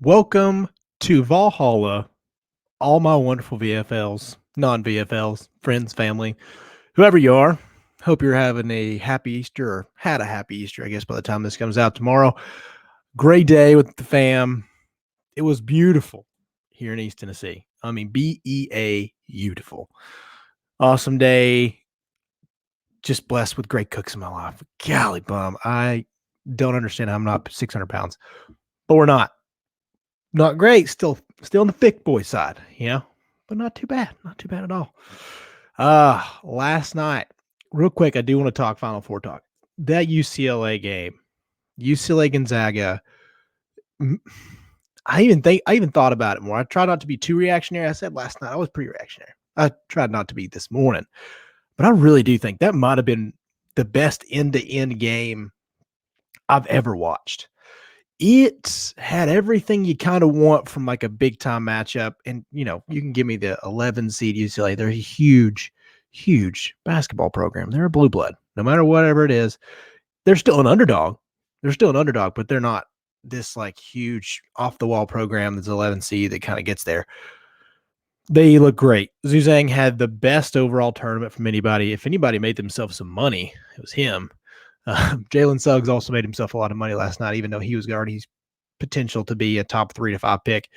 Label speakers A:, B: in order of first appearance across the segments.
A: Welcome to Valhalla, all my wonderful VFLs, non-VFLs, friends, family, whoever you are. Hope you're having a happy Easter or had a happy Easter, I guess, by the time this comes out tomorrow. Great day with the fam. It was beautiful here in East Tennessee. I mean, BEA beautiful. Awesome day. Just blessed with great cooks in my life. Golly bum. I don't understand how I'm not 600 pounds, but we're not. Not great. Still on the thick boy side, but not too bad. Not too bad at all. Last night, real quick, I do want to talk Final Four talk. That UCLA game, UCLA Gonzaga. I even thought about it more. I tried not to be too reactionary. I said last night I was pretty reactionary. I tried not to be this morning, but I really do think that might have been the best end-to-end game I've ever watched. It had everything you kind of want from like a big time matchup. And, you can give me the 11 seed UCLA. They're a huge, huge basketball program. They're a blue blood. No matter whatever it is, they're still an underdog. But they're not this like huge off the wall program that's 11 seed that kind of gets there. They look great. Zuzang had the best overall tournament from anybody. If anybody made themselves some money, it was him. Jalen Suggs also made himself a lot of money last night, even though he was already potential to be a top 3 to 5 pick.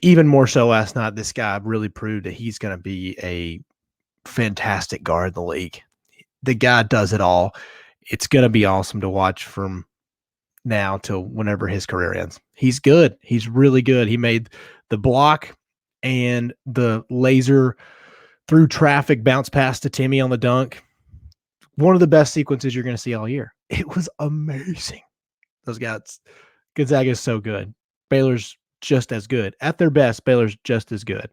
A: Even more so last night, this guy really proved that he's going to be a fantastic guard in the league. The guy does it all. It's going to be awesome to watch from now till whenever his career ends. He's good. He's really good. He made the block and the laser through traffic bounce pass to Timmy on the dunk. One of the best sequences you're going to see all year. It was amazing. Those guys, Gonzaga is so good. Baylor's just as good. At their best, Baylor's just as good.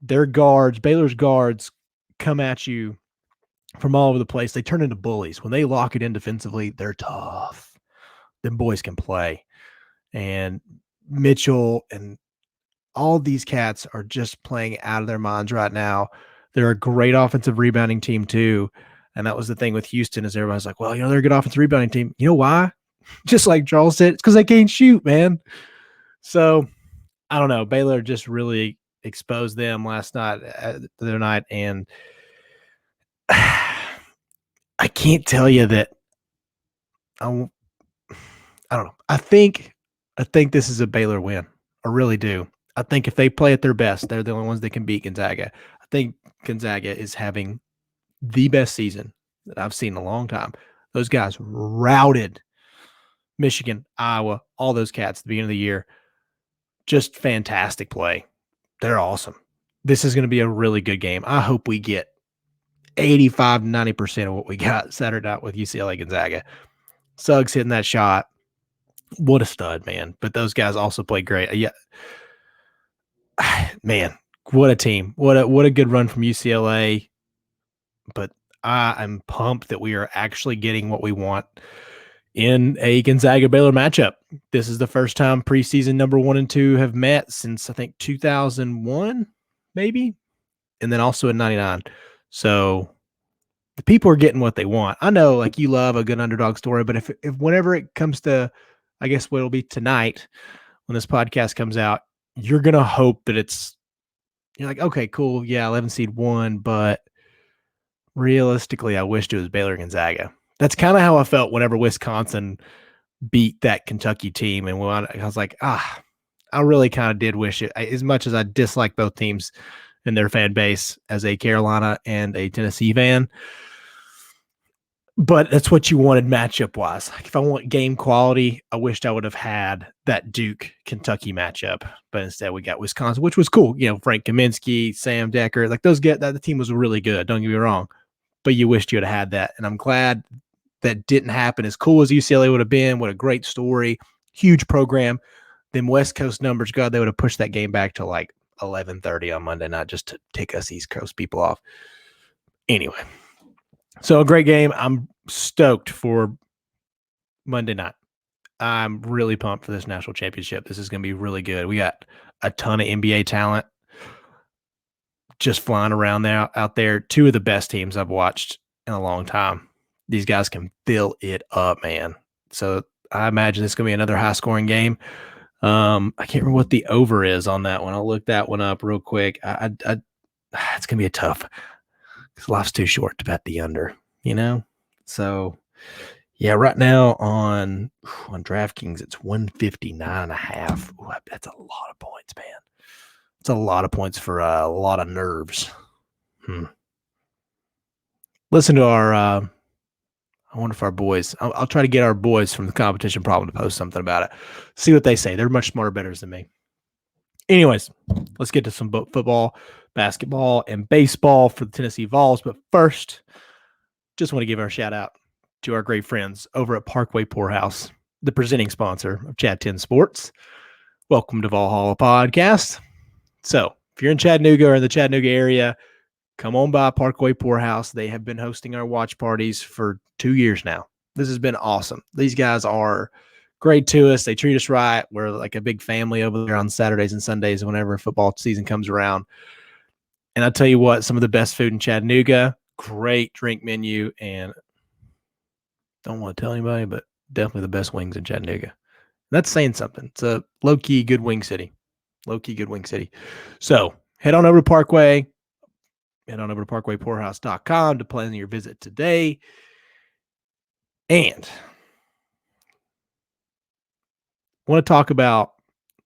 A: Their guards, Baylor's guards come at you from all over the place. They turn into bullies. When they lock it in defensively, they're tough. Them boys can play. And Mitchell and all these cats are just playing out of their minds right now. They're a great offensive rebounding team too. And that was the thing with Houston is everybody's like, well, they're a good offensive rebounding team. You know why? Just like Charles said, it's because they can't shoot, man. So I don't know. Baylor just really exposed them last night, the other night. And I can't tell you that I don't know. I think this is a Baylor win. I really do. I think if they play at their best, they're the only ones that can beat Gonzaga. I think Gonzaga is having the best season that I've seen in a long time. Those guys routed Michigan, Iowa, all those cats at the beginning of the year. Just fantastic play. They're awesome. This is going to be a really good game. I hope we get 85, 90% of what we got Saturday night with UCLA Gonzaga. Suggs hitting that shot. What a stud, man. But those guys also played great. Yeah. Man, what a team. What a good run from UCLA. But I am pumped that we are actually getting what we want in a Gonzaga-Baylor matchup. This is the first time preseason number 1 and 2 have met since, I think, 2001, maybe, and then also in 99. So the people are getting what they want. I know, like, you love a good underdog story, but if whenever it comes to, I guess what it'll be tonight when this podcast comes out, you're going to hope that you're like, okay, cool, yeah, 11 seed won, but realistically, I wished it was Baylor Gonzaga. That's kind of how I felt whenever Wisconsin beat that Kentucky team. And I was like, I really kind of did wish it. As much as I dislike both teams and their fan base as a Carolina and a Tennessee fan. But that's what you wanted matchup-wise. Like if I want game quality, I wished I would have had that Duke-Kentucky matchup. But instead, we got Wisconsin, which was cool. Frank Kaminsky, Sam Decker. Like the team was really good. Don't get me wrong. But you wished you would have had that. And I'm glad that didn't happen. As cool as UCLA would have been, what a great story, huge program. Them West Coast numbers, God, they would have pushed that game back to like 11:30 on Monday night just to tick us East Coast people off. Anyway, so a great game. I'm stoked for Monday night. I'm really pumped for this national championship. This is going to be really good. We got a ton of NBA talent just flying around out there. 2 of the best teams I've watched in a long time. These guys can fill it up, man. So I imagine it's going to be another high-scoring game. I can't remember what the over is on that one. I'll look that one up real quick. It's gonna be a tough because life's too short to bet the under, So yeah, right now on DraftKings, it's 159.5. Ooh, that's a lot of points, man. It's a lot of points for a lot of nerves. Listen to our I wonder if our boys, I'll try to get our boys from the competition problem to post something about it. See what they say. They're much smarter bettors than me. Anyways, let's get to some football, basketball, and baseball for the Tennessee Vols. But first, just want to give our shout out to our great friends over at Parkway Pourhouse, the presenting sponsor of Chat 10 Sports. Welcome to VOLHALLA Podcast. So if you're in Chattanooga or in the Chattanooga area, come on by Parkway Pourhouse. They have been hosting our watch parties for 2 years now. This has been awesome. These guys are great to us. They treat us right. We're like a big family over there on Saturdays and Sundays whenever football season comes around. And I'll tell you what, some of the best food in Chattanooga, great drink menu, and don't want to tell anybody, but definitely the best wings in Chattanooga. That's saying something. It's a low-key good wing city. Low-key good wing city. So head on over to Parkway. Head on over to parkwaypourhouse.com to plan your visit today. And let's talk about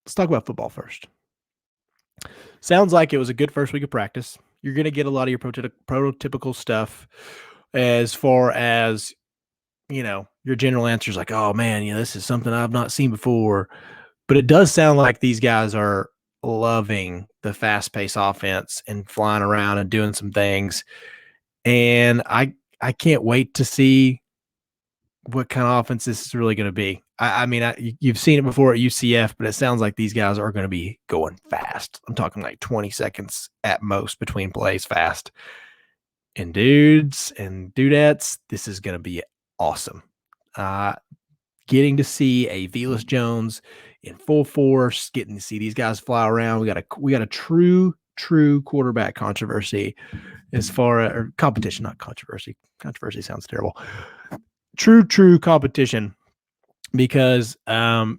A: football first. Sounds like it was a good first week of practice. You're going to get a lot of your prototypical stuff as far as, your general answers like, oh man, this is something I've not seen before. But it does sound like these guys are loving the fast-paced offense and flying around and doing some things. And I can't wait to see what kind of offense this is really going to be. You've seen it before at UCF, but it sounds like these guys are going to be going fast. I'm talking like 20 seconds at most between plays fast. And dudes and dudettes, this is going to be awesome. Getting to see a Velus Jones in full force, getting to see these guys fly around. We got a true quarterback controversy as far as or competition, not controversy. Controversy sounds terrible. True competition because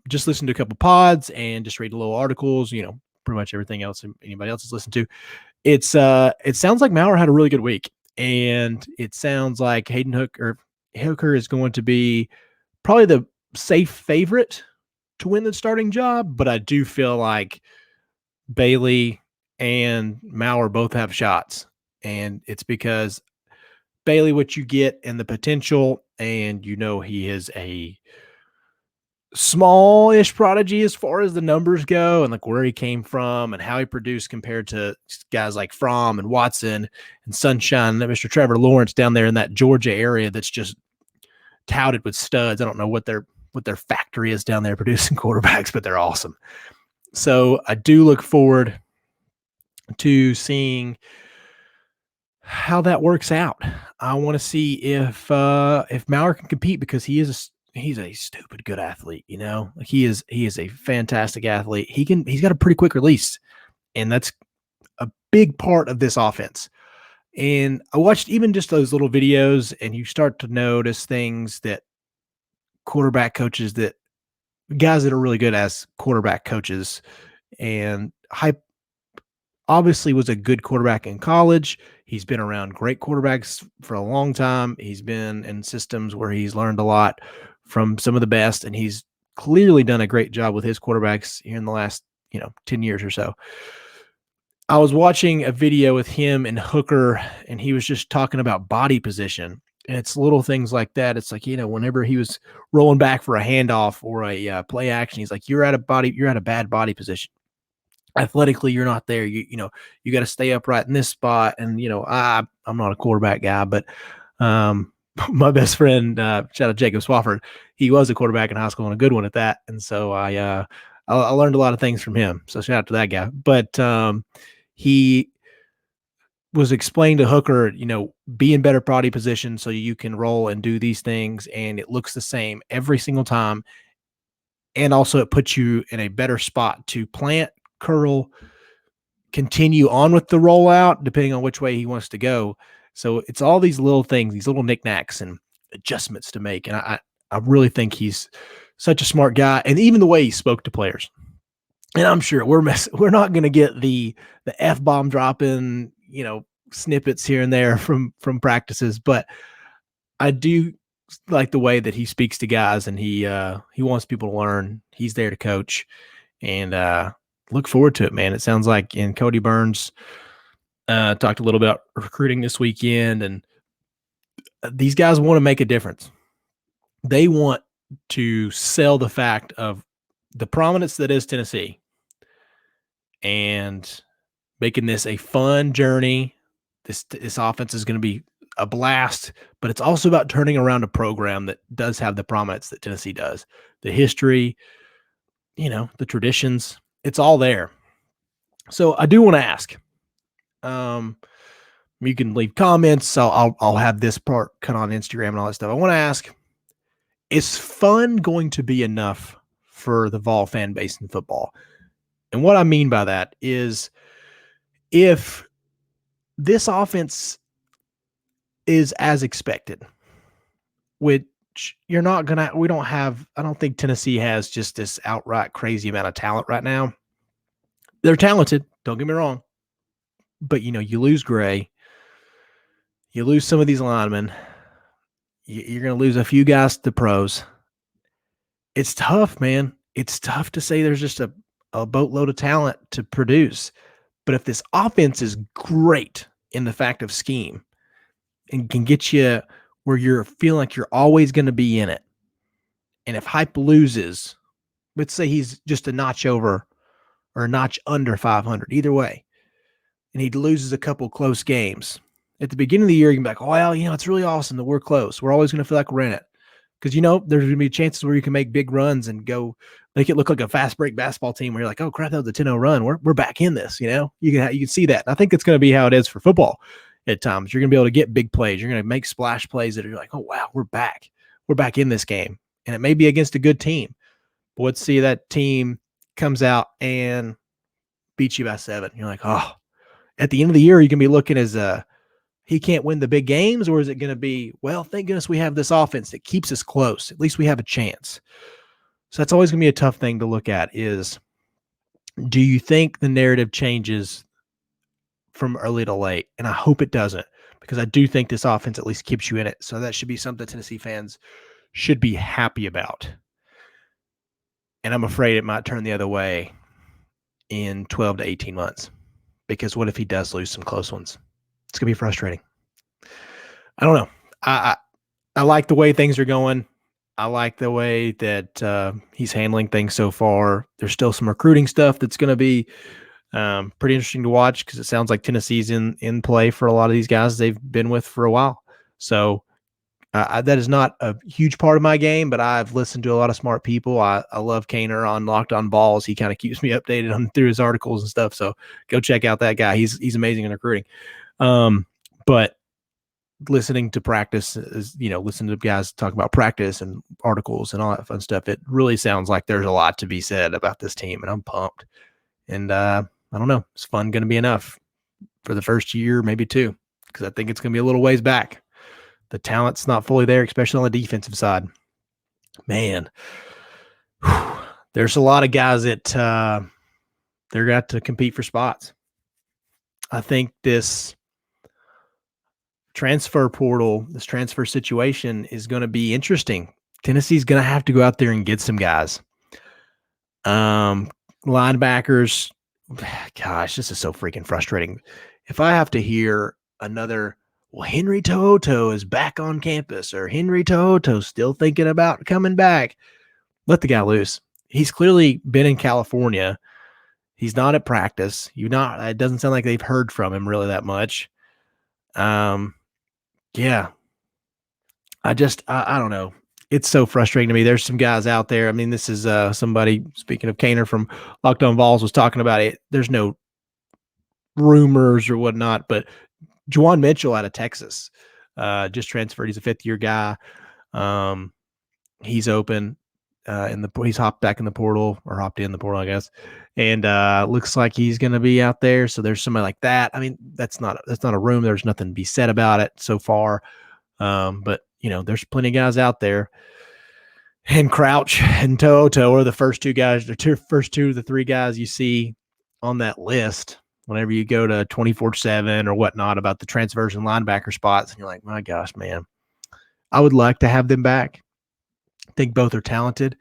A: just listen to a couple pods and just read a little articles, pretty much everything else anybody else has listened to. It sounds like Maurer had a really good week, and it sounds like Hayden Hooker is going to be probably the safe favorite to win the starting job, but I do feel like Bailey and Maurer both have shots, and it's because Bailey, what you get and the potential, and he is a small-ish prodigy as far as the numbers go and like where he came from and how he produced compared to guys like Fromm and Watson and Sunshine and Mr. Trevor Lawrence down there in that Georgia area that's just touted with studs. I don't know what their factory is down there producing quarterbacks, but they're awesome. So I do look forward to seeing how that works out. I want to see if Maurer can compete because he's a stupid good athlete, Like he is a fantastic athlete. He's got a pretty quick release, and that's a big part of this offense. And I watched even just those little videos, and you start to notice things that quarterback coaches, that guys that are really good as quarterback coaches, and Hype obviously was a good quarterback in college. He's been around great quarterbacks for a long time. He's been in systems where he's learned a lot from some of the best, and he's clearly done a great job with his quarterbacks here in the last, 10 years or so. I was watching a video with him and Hooker, and he was just talking about body position. And it's little things like that. It's like, whenever he was rolling back for a handoff or a play action, he's like, you're at a bad body position. Athletically, you're not there. You got to stay upright in this spot. And, I'm not a quarterback guy, but my best friend, shout out Jacob Swafford, he was a quarterback in high school and a good one at that. And so I learned a lot of things from him. So shout out to that guy. But he was explained to Hooker, be in better body position so you can roll and do these things. And it looks the same every single time. And also it puts you in a better spot to plant, curl, continue on with the rollout, depending on which way he wants to go. So it's all these little things, these little knickknacks and adjustments to make. And I really think he's such a smart guy. And even the way he spoke to players, and I'm sure we're not going to get the F-bomb dropping, snippets here and there from practices, but I do like the way that he speaks to guys, and he wants people to learn. He's there to coach, and look forward to it, man. It sounds like, and Cody Burns talked a little about recruiting this weekend, and these guys want to make a difference. They want to sell the fact of the prominence that is Tennessee and making this a fun journey. This offense is going to be a blast, but it's also about turning around a program that does have the prominence that Tennessee does. The history, the traditions, it's all there. So I do want to ask, you can leave comments. So I'll have this part cut on Instagram and all that stuff. I want to ask, is fun going to be enough for the Vol fan base in football? And what I mean by that is, if this offense is as expected, which we don't have, I don't think Tennessee has just this outright crazy amount of talent right now. They're talented, don't get me wrong, but you lose Gray, you lose some of these linemen, you're going to lose a few guys to pros. It's tough, man. It's tough to say there's just a boatload of talent to produce. But if this offense is great in the fact of scheme and can get you where you're feeling like you're always going to be in it, and if Hype loses, let's say he's just a notch over or a notch under 500, either way, and he loses a couple close games, at the beginning of the year, you can be like, oh, well, it's really awesome that we're close. We're always going to feel like we're in it. Because, there's going to be chances where you can make big runs and go make it look like a fast break basketball team where you're like, oh, crap, that was a 10-0 run. We're back in this, You can see that. And I think it's going to be how it is for football at times. You're going to be able to get big plays. You're going to make splash plays that are like, oh, wow, we're back. We're back in this game. And it may be against a good team. But let's see that team comes out and beats you by 7. You're like, oh. At the end of the year, you can be looking as he can't win the big games, or is it going to be, well, thank goodness we have this offense that keeps us close. At least we have a chance. So that's always going to be a tough thing to look at is, do you think the narrative changes from early to late? And I hope it doesn't, because I do think this offense at least keeps you in it. So that should be something Tennessee fans should be happy about. And I'm afraid it might turn the other way in 12 to 18 months, because what if he does lose some close ones? It's going to be frustrating. I don't know. I like the way things are going. I like the way that he's handling things so far. There's still some recruiting stuff that's going to be pretty interesting to watch, because it sounds like Tennessee's in play for a lot of these guys they've been with for a while. So that is not a huge part of my game, but I've listened to a lot of smart people. I love Kaner on Locked On Vols. He kind of keeps me updated through his articles and stuff. So go check out that guy. He's amazing in recruiting. But listening to practice is, listening to guys talk about practice and articles and all that fun stuff, it really sounds like there's a lot to be said about this team, and I'm pumped. And I don't know, is fun going to be enough for the first year, maybe 2, because I think it's going to be a little ways back. The talent's not fully there, especially on the defensive side. Man, there's a lot of guys that they're got to compete for spots. I think this transfer portal, this transfer situation is going to be interesting. Tennessee's going to have to go out there and get some guys. Linebackers, gosh, this is so freaking frustrating. If I have to hear another, well, Henry To'oTo'o is back on campus, or Henry To'oTo'o's still thinking about coming back, let the guy loose. He's clearly been in California. He's not at practice. It doesn't sound like they've heard from him really that much. Yeah. I don't know. It's so frustrating to me. There's some guys out there. I mean, this is somebody, speaking of Kaner from Locked On Vols, was talking about it. There's no rumors or whatnot, but Juwan Mitchell out of Texas just transferred. He's a 5th-year guy. He's open he's hopped back in the portal, or hopped in the portal, I guess. And looks like he's going to be out there. So there's somebody like that. I mean, that's not a room. There's nothing to be said about it so far. But there's plenty of guys out there. and Crouch and Toto are the first two guys, first two of the three guys you see on that list whenever you go to 24/7 or whatnot about the transfers and linebacker spots. And you're like, my gosh, man, I would like to have them back. I think both are talented.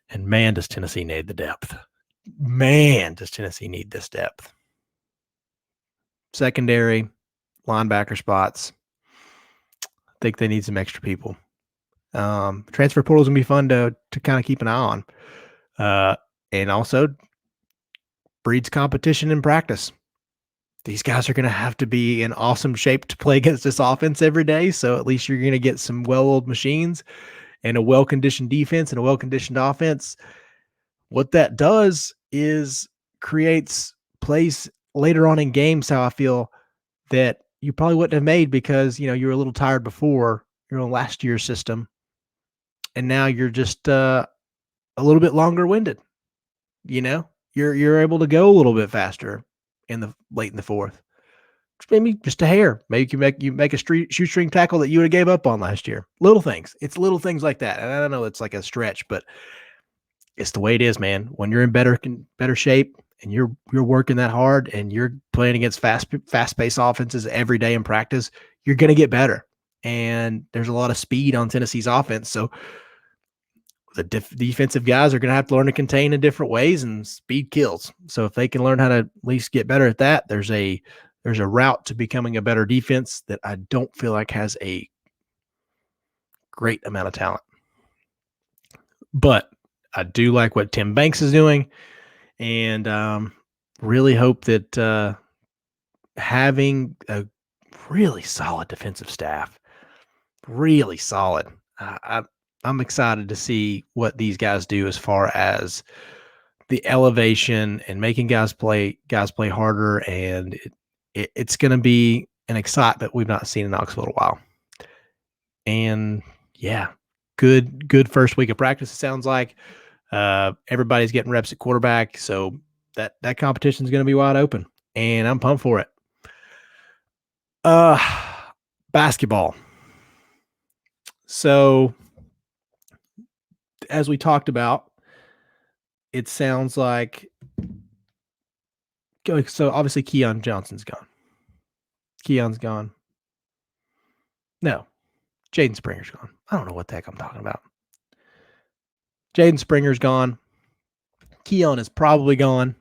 A: And man, does Tennessee need the depth. Man, does Tennessee need this depth. Secondary, linebacker spots. I think they need some extra people. Transfer portal is going to be fun to kind of keep an eye on. And also breeds competition in practice. These guys are going to have to be in awesome shape to play against this offense every day. So at least you're going to get some well-oiled machines and a well-conditioned defense and a well-conditioned offense. What that does is creates plays later on in games, how I feel, that you probably wouldn't have made because, you were a little tired before you're on last year's system. And now you're just a little bit longer winded. You're able to go a little bit faster late in the fourth. Maybe just a hair. Maybe you make a shoestring tackle that you would have gave up on last year. Little things. It's little things like that. And I don't know, it's like a stretch, but it's the way it is, man. When you're in better shape and you're working that hard and you're playing against fast-paced offenses every day in practice, you're going to get better. And there's a lot of speed on Tennessee's offense. So the defensive guys are going to have to learn to contain in different ways, and speed kills. So if they can learn how to at least get better at that, there's a route to becoming a better defense that I don't feel like has a great amount of talent. But I do like what Tim Banks is doing, and really hope that having a really solid defensive staff, really solid. I'm excited to see what these guys do as far as the elevation and making guys play harder, and it's going to be an excitement we've not seen in Knoxville in a while. And yeah, good first week of practice. It sounds like everybody's getting reps at quarterback, so that competition is going to be wide open, and I'm pumped for it. Basketball. So as we talked about, it sounds like so obviously Keon Johnson's gone. Keon's gone. No, Jaden Springer's gone. I don't know what the heck I'm talking about. Jaden Springer's gone. Keon is probably gone.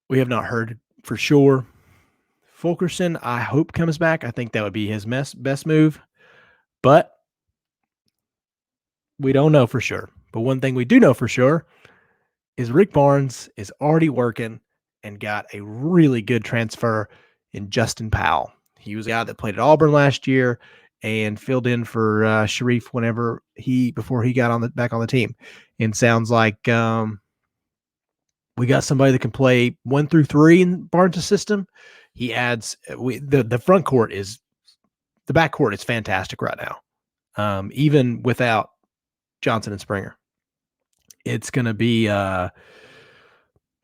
A: We have not heard for sure. Fulkerson, I hope, comes back. I think that would be his best move. But we don't know for sure. But one thing we do know for sure is Rick Barnes is already working and got a really good transfer in Justin Powell. He was a guy that played at Auburn last year and filled in for Sharif before he got back on the team. And sounds like we got somebody that can play 1 through 3 in Barnes' system. He adds the front court the back court is fantastic right now. Even without Johnson and Springer, it's going to be a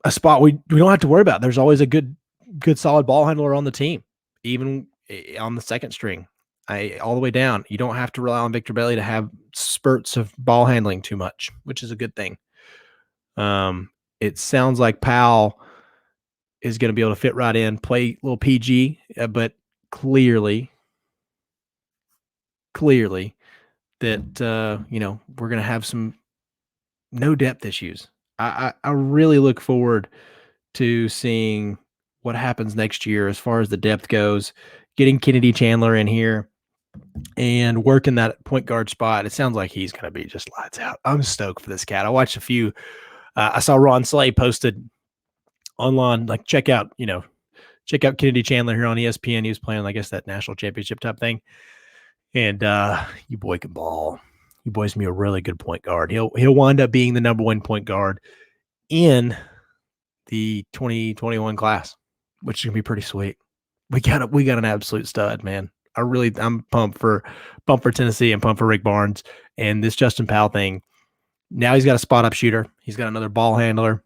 A: spot we don't have to worry about. There's always a good solid ball handler on the team, even on the second string, all the way down. You don't have to rely on Victor Bailey to have spurts of ball handling too much, which is a good thing. It sounds like Powell is going to be able to fit right in, play a little PG, but clearly that we're going to have some no depth issues. I really look forward to seeing what happens next year as far as the depth goes, getting Kennedy Chandler in here and working that point guard spot. It sounds like he's going to be just lights out. I'm stoked for this cat. I watched a few. I saw Ron Slay posted online, like check out Kennedy Chandler here on ESPN. He was playing, I guess, that national championship type thing. And you boy can ball. You boys can be a really good point guard. He'll wind up being the number 1 point guard in the 2021 class, which is gonna be pretty sweet. We got an absolute stud, man. I'm pumped for Tennessee and pumped for Rick Barnes and this Justin Powell thing. Now he's got a spot up shooter. He's got another ball handler.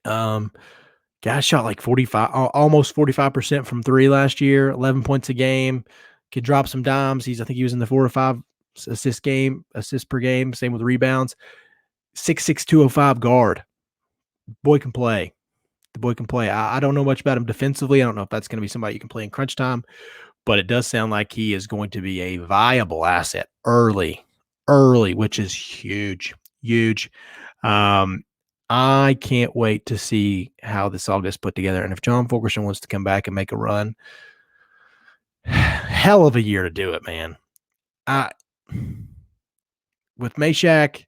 A: Guy shot like almost 45% from 3 last year, 11 points a game. Could drop some dimes. I think he was in the 4 or 5 assists per game. Same with rebounds. 6'6", 205 guard. Boy can play. The boy can play. I don't know much about him defensively. I don't know if that's going to be somebody you can play in crunch time, but it does sound like he is going to be a viable asset early, which is huge. I can't wait to see how this all gets put together. And if John Fulkerson wants to come back and make a run, hell of a year to do it, man. With Meshack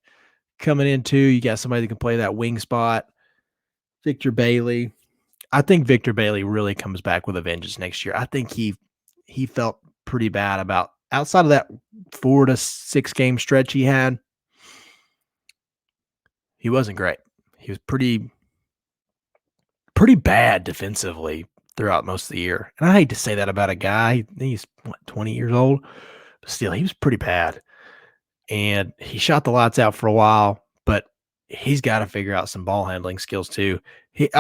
A: coming in too, you got somebody that can play that wing spot. Victor Bailey. I think Victor Bailey really comes back with a vengeance next year. I think he felt pretty bad about outside of that 4 to 6 game stretch he had. He wasn't great. He was pretty bad defensively throughout most of the year. And I hate to say that about a guy. He's 20 years old, but still, he was pretty bad. And he shot the lights out for a while, but he's got to figure out some ball handling skills too. He's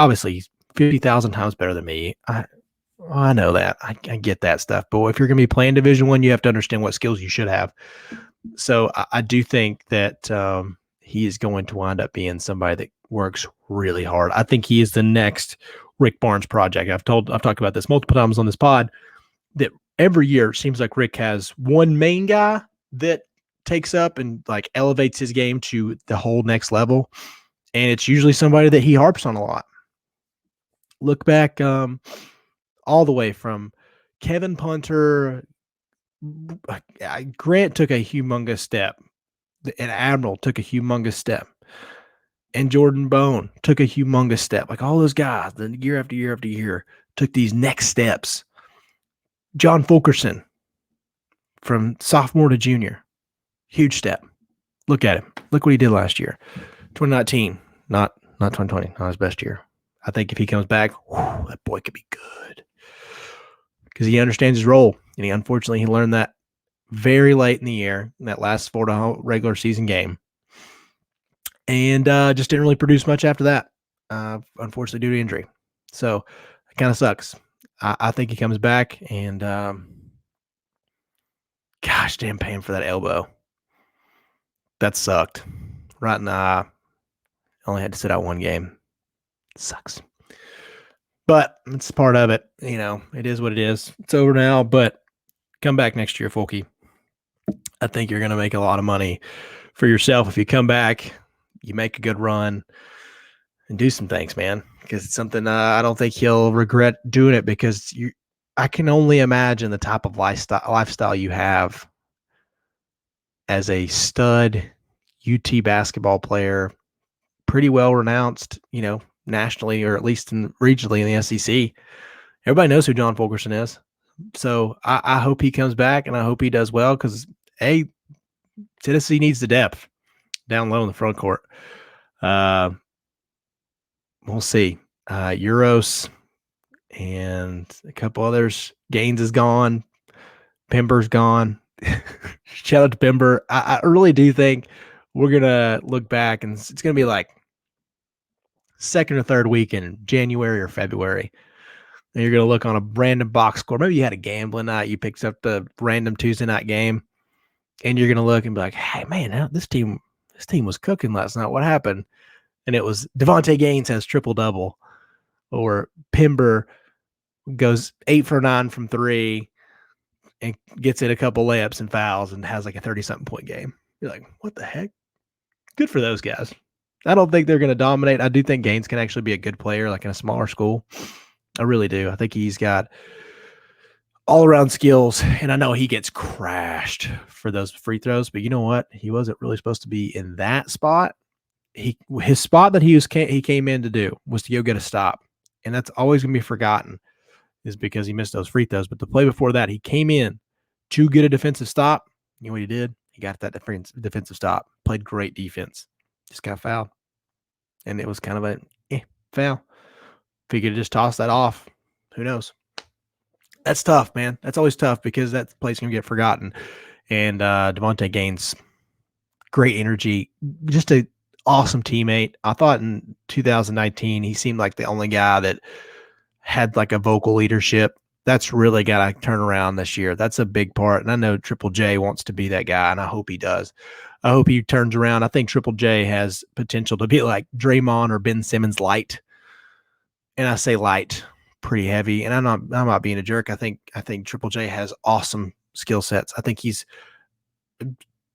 A: 50,000 times better than me. I know that. I get that stuff. But if you're going to be playing Division I, you have to understand what skills you should have. So I do think that he is going to wind up being somebody that works really hard. I think he is the next Rick Barnes project. I've talked about this multiple times on this pod, that every year it seems like Rick has one main guy that takes up and like elevates his game to the whole next level. And it's usually somebody that he harps on a lot. Look back all the way from Kevin Punter. Grant took a humongous step. And Admiral took a humongous step. And Jordan Bone took a humongous step. Like all those guys, the year after year after year, took these next steps. John Fulkerson, from sophomore to junior, huge step. Look at him. Look what he did last year. 2019, not 2020, not his best year. I think if he comes back, that boy could be good. Because he understands his role. And unfortunately, he learned that very late in the year, in that last Florida regular season game. And just didn't really produce much after that, unfortunately, due to injury. So it kind of sucks. I think he comes back, and gosh, damn, paying for that elbow. That sucked. Right in the eye. Only had to sit out one game. Sucks. But it's part of it. You know, it is what it is. It's over now, but come back next year, Fulky. I think you're going to make a lot of money for yourself if you come back, you make a good run, and do some things, man. Because it's something I don't think he'll regret doing it, because I can only imagine the type of lifestyle you have as a stud UT basketball player, pretty well renounced, you know, nationally, or at least regionally in the SEC. Everybody knows who John Fulkerson is. So I hope he comes back, and I hope he does well, because Tennessee needs the depth down low in the front court. We'll see. Euros and a couple others. Gaines is gone. Pember's gone. Shout out to Pember. I really do think we're going to look back, and it's going to be like second or third week in January or February. And you're going to look on a random box score. Maybe you had a gambling night. You picked up the random Tuesday night game, and you're going to look and be like, hey, man, this team was cooking last night. What happened? And it was Devontae Gaines has triple-double, or Pember goes 8 for 9 from 3 and gets in a couple layups and fouls and has like a 30-something point game. You're like, what the heck? Good for those guys. I don't think they're going to dominate. I do think Gaines can actually be a good player, like in a smaller school. I really do. I think he's got all-around skills, and I know he gets crashed for those free throws, but you know what? He wasn't really supposed to be in that spot. His spot that he came in to do was to go get a stop, and that's always going to be forgotten, is because he missed those free throws. But the play before that, he came in to get a defensive stop. You know what he did? He got that defensive stop, played great defense, just got fouled, and it was kind of a foul. If he could just toss that off, who knows? That's tough, man. That's always tough, because that play's going to get forgotten. And Devontae Gaines, great energy, just an awesome teammate. I thought in 2019 he seemed like the only guy that had like a vocal leadership That's really got to turn around this year. That's a big part. And I know Triple J wants to be that guy, and I hope he does. I hope he turns around. I think Triple J has potential to be like Draymond or Ben Simmons light. And I say light pretty heavy. And I'm not being a jerk. I think Triple J has awesome skill sets. I think he's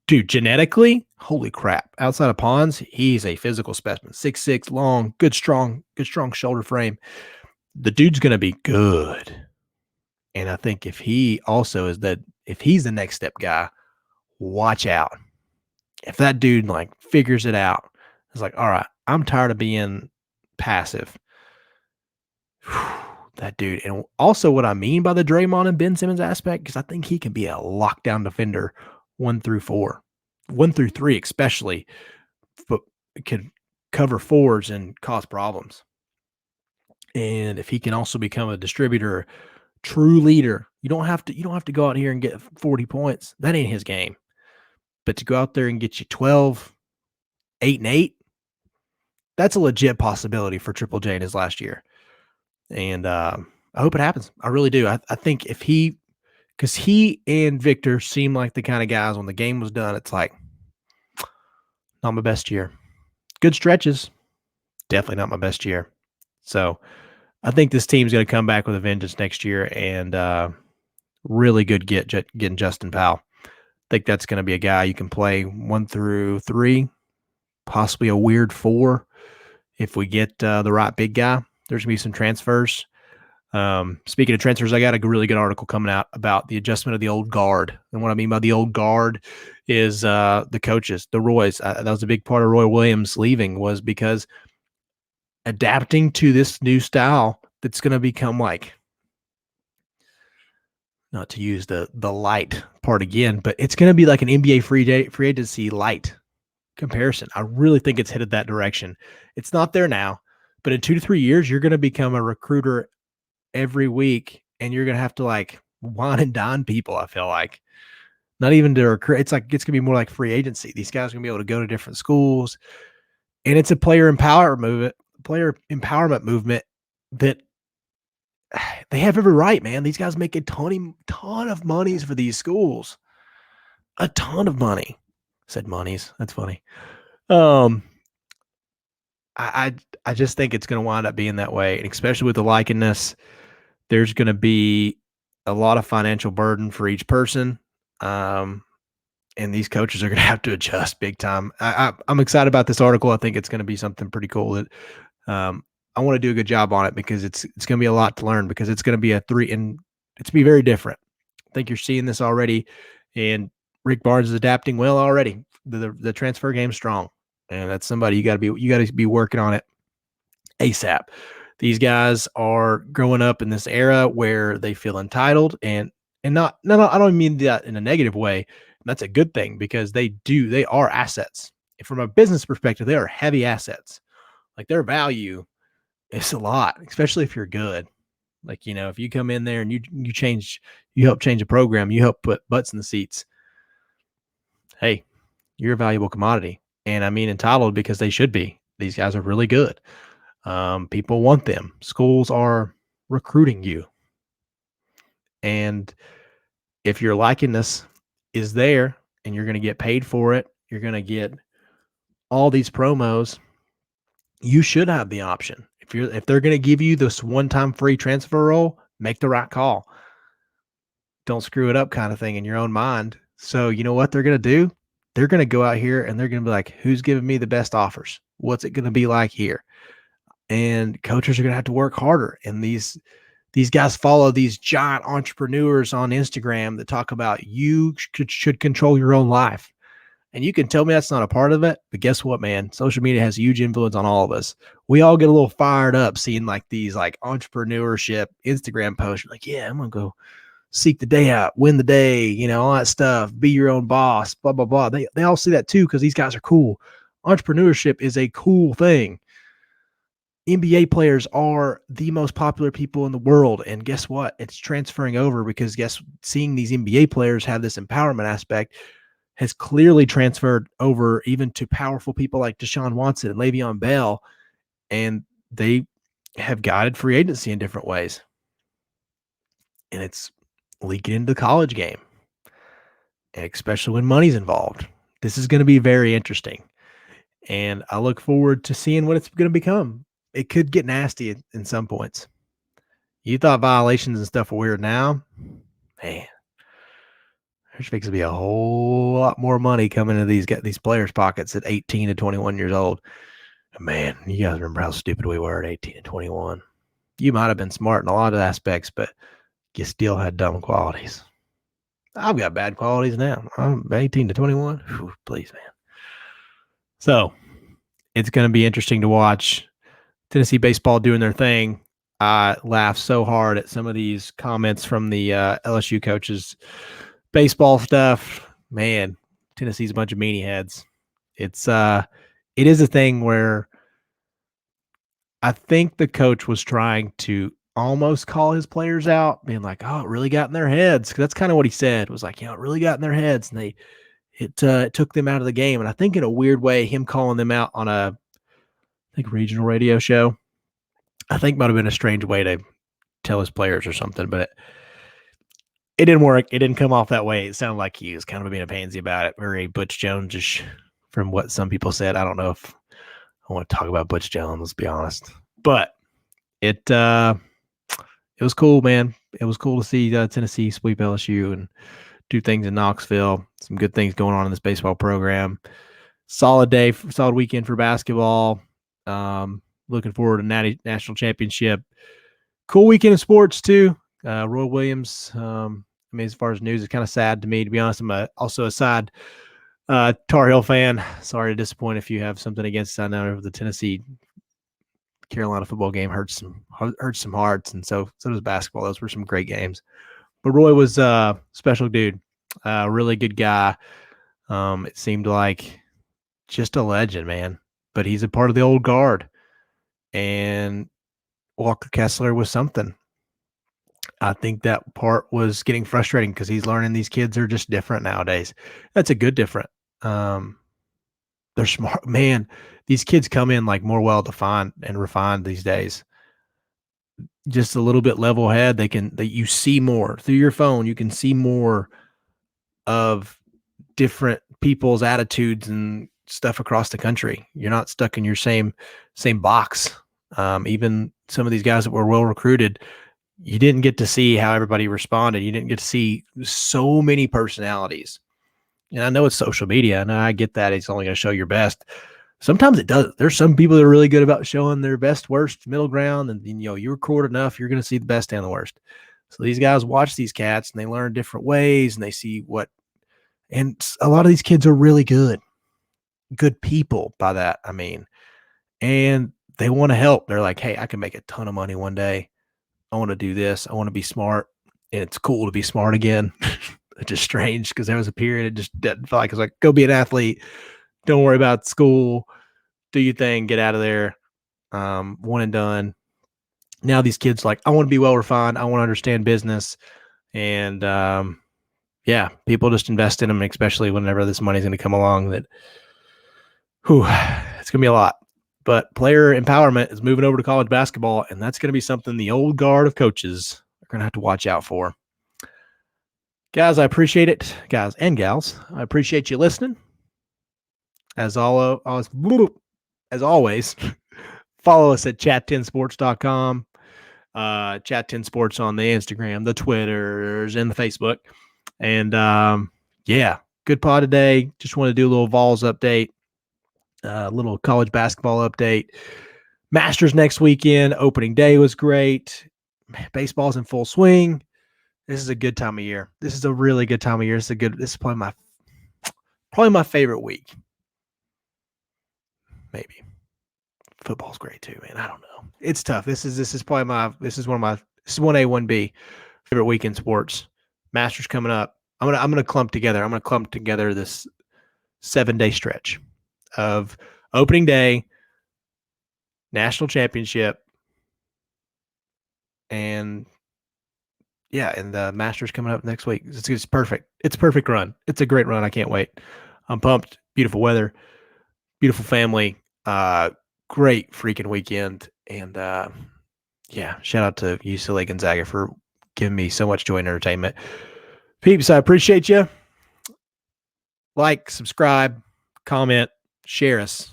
A: dude, genetically, holy crap. Outside of Pons, he's a physical specimen. 6'6", long, good strong shoulder frame. The dude's gonna be good. And I think if he also is that, if he's the next step guy, watch out. If that dude like figures it out, it's like, all right, I'm tired of being passive. That dude. And also what I mean by the Draymond and Ben Simmons aspect, because I think he can be a lockdown defender 1 through 4, 1 through 3, especially, but can cover fours and cause problems. And if he can also become a distributor, true leader, you don't have to go out here and get 40 points. That ain't his game. But to go out there and get you 12, 8 and 8, that's a legit possibility for Triple J in his last year. And I hope it happens. I really do. I think if because he and Victor seem like the kind of guys when the game was done, it's like, not my best year. Good stretches, definitely not my best year. So I think this team's going to come back with a vengeance next year, and really good getting Justin Powell. I think that's going to be a guy you can play 1 through 3, possibly a weird 4 if we get the right big guy. There's going to be some transfers. Speaking of transfers, I got a really good article coming out about the adjustment of the old guard. And what I mean by the old guard is the coaches, the Roys. That was a big part of Roy Williams leaving, was because adapting to this new style that's going to become like, not to use the light part again, but it's going to be like an NBA free agency light comparison. I really think it's headed that direction. It's not there now, but in 2 to 3 years, you're going to become a recruiter every week, and you're going to have to like wine and dine people. I feel like not even to recruit. It's like, it's going to be more like free agency. These guys are going to be able to go to different schools, and it's a player empowerment movement that they have every right, man. These guys make a ton of monies for these schools. A ton of money. Said monies. That's funny. I just think it's going to wind up being that way, and especially with the likeness, there's going to be a lot of financial burden for each person, and these coaches are going to have to adjust big time. I'm excited about this article. I think it's going to be something pretty cool that I want to do a good job on it, because it's going to be a lot to learn, because it's going to be and it's going to be very different. I think you're seeing this already, and Rick Barnes is adapting well already. The transfer game's strong, and that's somebody you got to be working on it ASAP. These guys are growing up in this era where they feel entitled, and not I don't mean that in a negative way. That's a good thing, because they are assets. From a business perspective, they are heavy assets. Like, their value is a lot, especially if you're good. Like, if you come in there and you help change a program, you help put butts in the seats. Hey, you're a valuable commodity. And I mean entitled, because they should be. These guys are really good. People want them. Schools are recruiting you. And if your likeness is there and you're going to get paid for it, you're going to get all these promos, you should have the option. If they're going to give you this one-time free transfer role, make the right call. Don't screw it up, kind of thing, in your own mind. So you know what they're going to do? They're going to go out here and they're going to be like, who's giving me the best offers? What's it going to be like here? And coaches are going to have to work harder. And these guys follow these giant entrepreneurs on Instagram that talk about you should control your own life. And you can tell me that's not a part of it, but guess what, man? Social media has a huge influence on all of us. We all get a little fired up seeing like these like entrepreneurship Instagram posts. You're like, yeah, I'm going to go seek the day out, win the day, all that stuff, be your own boss, blah, blah, blah. They all see that too, because these guys are cool. Entrepreneurship is a cool thing. NBA players are the most popular people in the world. And guess what? It's transferring over, because seeing these NBA players have this empowerment aspect has clearly transferred over even to powerful people like Deshaun Watson and Le'Veon Bell. And they have guided free agency in different ways. and it's leaking into the college game, and especially when money's involved. This is going to be very interesting, and I look forward to seeing what it's going to become. It could get nasty in some points. You thought violations and stuff were weird now? Man, there's fixing to be a whole lot more money coming into these players' pockets at 18 to 21 years old. Man, you guys remember how stupid we were at 18 and 21. You might have been smart in a lot of aspects, but you still had dumb qualities. I've got bad qualities now. I'm 18 to 21. Whew, please, man. So it's going to be interesting to watch Tennessee baseball doing their thing. I laughed so hard at some of these comments from the LSU coaches. Baseball stuff, man, Tennessee's a bunch of meanie heads. It is a thing where I think the coach was trying to almost call his players out, being like, "Oh, it really got in their heads." Because that's kind of what he said. Was like, it really got in their heads, and it took them out of the game. And I think in a weird way, him calling them out on I think regional radio show, I think might have been a strange way to tell his players or something, but it didn't work. It didn't come off that way. It sounded like he was kind of being a pansy about it. Very Butch Jones-ish from what some people said. I don't know if I want to talk about Butch Jones, let's be honest. But it was cool, man. It was cool to see Tennessee sweep LSU and do things in Knoxville. Some good things going on in this baseball program. Solid day, solid weekend for basketball. Looking forward to national championship. Cool weekend of sports too. Roy Williams. I mean, as far as news, it's kind of sad to me, to be honest. I'm also a side Tar Heel fan. Sorry to disappoint if you have something against. I know the Tennessee Carolina football game hurts some hearts, and so does basketball. Those were some great games. But Roy was a special dude, really good guy. It seemed like just a legend, man. But he's a part of the old guard, and Walker Kessler was something. I think that part was getting frustrating because he's learning these kids are just different nowadays. That's a good different. They're smart, man. These kids come in like more well-defined and refined these days. Just a little bit level head. You see more through your phone. You can see more of different people's attitudes and stuff across the country. You're not stuck in your same box. Even some of these guys that were well recruited, you didn't get to see how everybody responded. You didn't get to see so many personalities. And I know it's social media, and I get that it's only going to show your best. Sometimes it does. There's some people that are really good about showing their best, worst, middle ground, and you record enough, you're going to see the best and the worst. So these guys watch these cats, and they learn different ways, and they see and a lot of these kids are really good people by that, I mean, and they want to help. They're like, hey, I can make a ton of money one day. I want to do this. I want to be smart. And it's cool to be smart again. It's just strange because there was a period it just didn't feel like it was like, go be an athlete. Don't worry about school. Do your thing. Get out of there. One and done. Now these kids like, I want to be well refined. I want to understand business. And yeah, people just invest in them, especially whenever this money's going to come along. It's going to be a lot. But player empowerment is moving over to college basketball, and that's going to be something the old guard of coaches are going to have to watch out for. Guys, I appreciate it. Guys and gals, I appreciate you listening. As always, follow us at chat10sports.com, chat10sports on the Instagram, the Twitters, and the Facebook. And yeah, good pod today. Just want to do a little Vols update. Little college basketball update. Masters next weekend. Opening day was great. Baseball's in full swing. This is a good time of year. This is a really good time of year. This is probably my favorite week. Maybe. Football's great too, man. I don't know. It's tough. This is 1A, 1B favorite week in sports. Masters coming up. I'm gonna clump together this 7-day stretch of opening day, national championship, and the Masters coming up next week. It's perfect. It's a perfect run. It's a great run. I can't wait. I'm pumped. Beautiful weather, beautiful family, great freaking weekend. And shout out to UCLA Gonzaga for giving me so much joy and entertainment. Peeps, I appreciate you. Like, subscribe, comment, share us,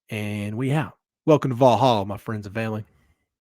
A: and we out. Welcome to Valhalla, my friends and family.